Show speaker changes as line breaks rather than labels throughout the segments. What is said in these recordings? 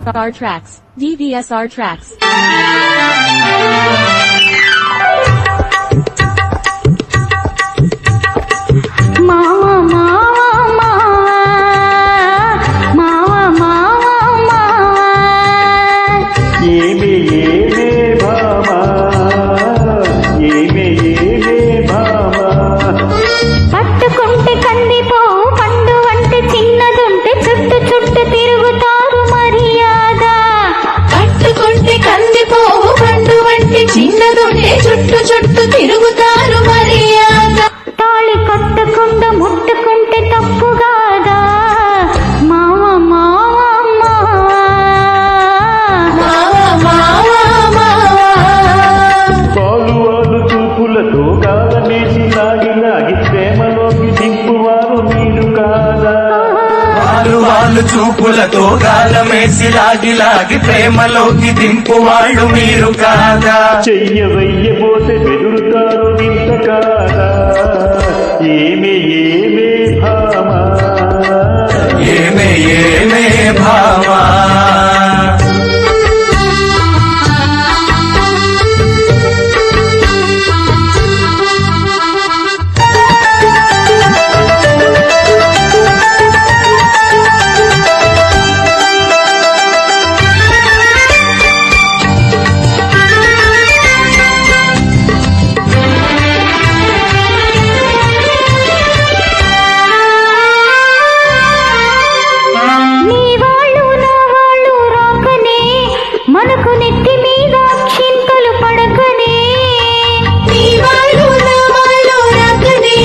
DVSR tracks. DVSR tracks.
పట్టుకుంటే కందిపోవు పండు వంటి చిన్నదుంటే చుట్టు చుట్టు తిరుగుతారు మర్యాద.
పట్టుకుంటే కందిపోవు పండు వంటి చిన్నదుంటే చుట్టు చుట్టు తిరుగుతారు మర్యాద.
తాళి కట్టకుండా ముట్టుకుంటే తప్పు కాదా మావ మావ
పాలు వాళ్ళు చూపులతో కాలమేసి లాగి లాగి ప్రేమలోకి దింపువారు మీరు కాదా?
వాళ్ళు చూపులతో గాలమేసి లాగి లాగి ప్రేమలోకి దింపు వాళ్ళు మీరు కాదా?
చెయ్యవయ్యబోతే బెదురుతారు ఇంత కాదా? ఏమే ఏమే భామా,
ఏమే ఏమే భామా,
మనకు నెత్తి మీద చింతలు పడకనే.
నీ వాళ్ళు నా వాళ్ళు రాకనే,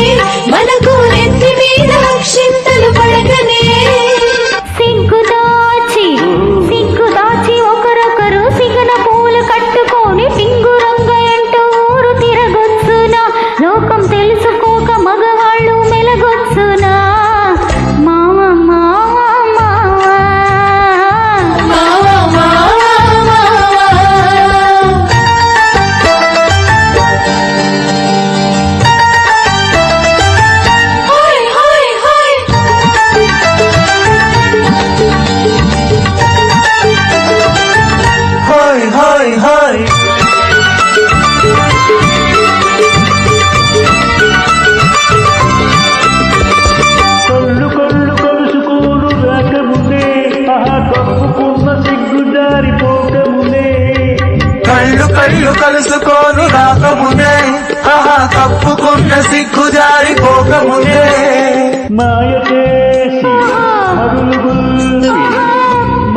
మనకు నెత్తి మీద చింతలు పడకనే.
సిగ్గు దాచి ఒకరొకరు సిగన పూలు కట్టుకొని టింగురంగ ఎంట ఊరు తిరగొచ్చునా. లోకం తెలుసుకోక మగవాళ్ళు మెలగొచ్చునా మావ మావ
హోయ్ హోయ్ హోయ్.
కళ్ళు కళ్ళు కలుసుకోరు రాకముందే, ఆహా కప్పుకున్న సిగ్గు జారిపోకముందే.
కళ్ళు కళ్ళు కలుసుకోను రాకమునే, ఆహా కప్పుకున్న సిగ్గు జారిపోకమునే.
మాయ చేసి మరులు గుల్పి,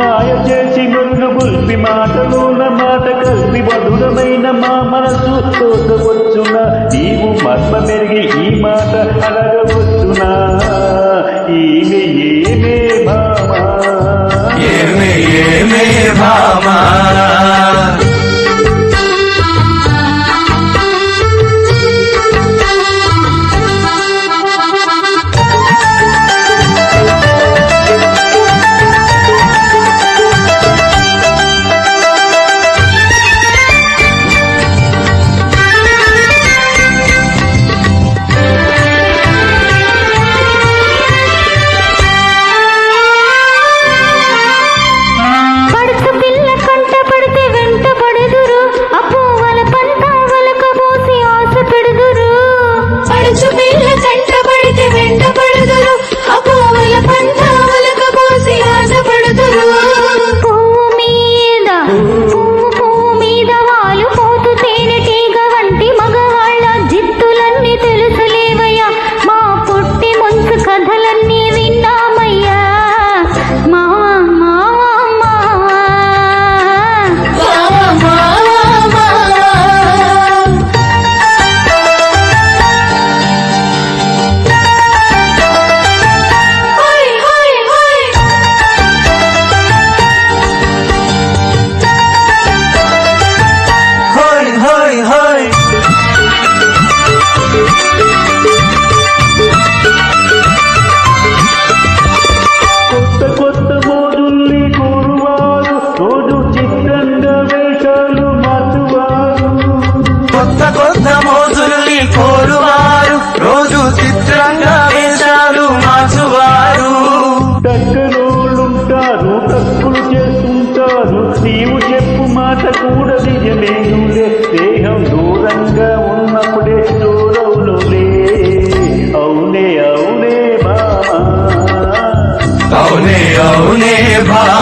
మాయ చేసి మరులు గుల్పి, మాటలోన మాట కలిపి మధురమైన మా మనసు తోచవచ్చున. నీవు మర్మ మెరిగి ఈ మాట అడగవచ్చునా? ఈమె ఏమే భామా,
ఏమే ఏమే భామా,
పడుచు పిల్ల కంట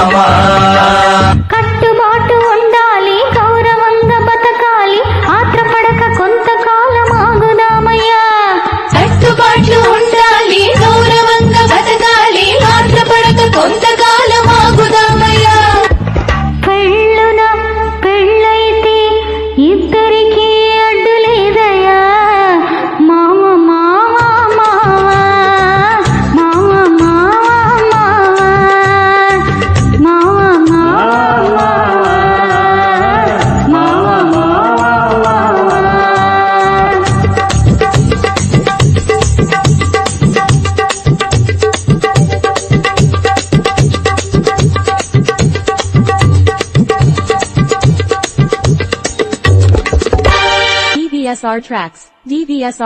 భామా
కట్టుబాటు ఉండాలి గౌరవంగా బతకాలి ఆత్రపడక కొంతకాలం ఆగుదామయ్యా
కట్టుబాట్లు ఉండాలి గౌరవంగా బతకాలి ఆత్రపడక కొంతకాలం ఆగుదామయ్యా
పెళ్ళున పెళ్ళైతే ఇద్దరికీ అడ్డు లేదయ్యా మామ మామ మామ మామ మామ మామ
DVSR Tracks. DVSR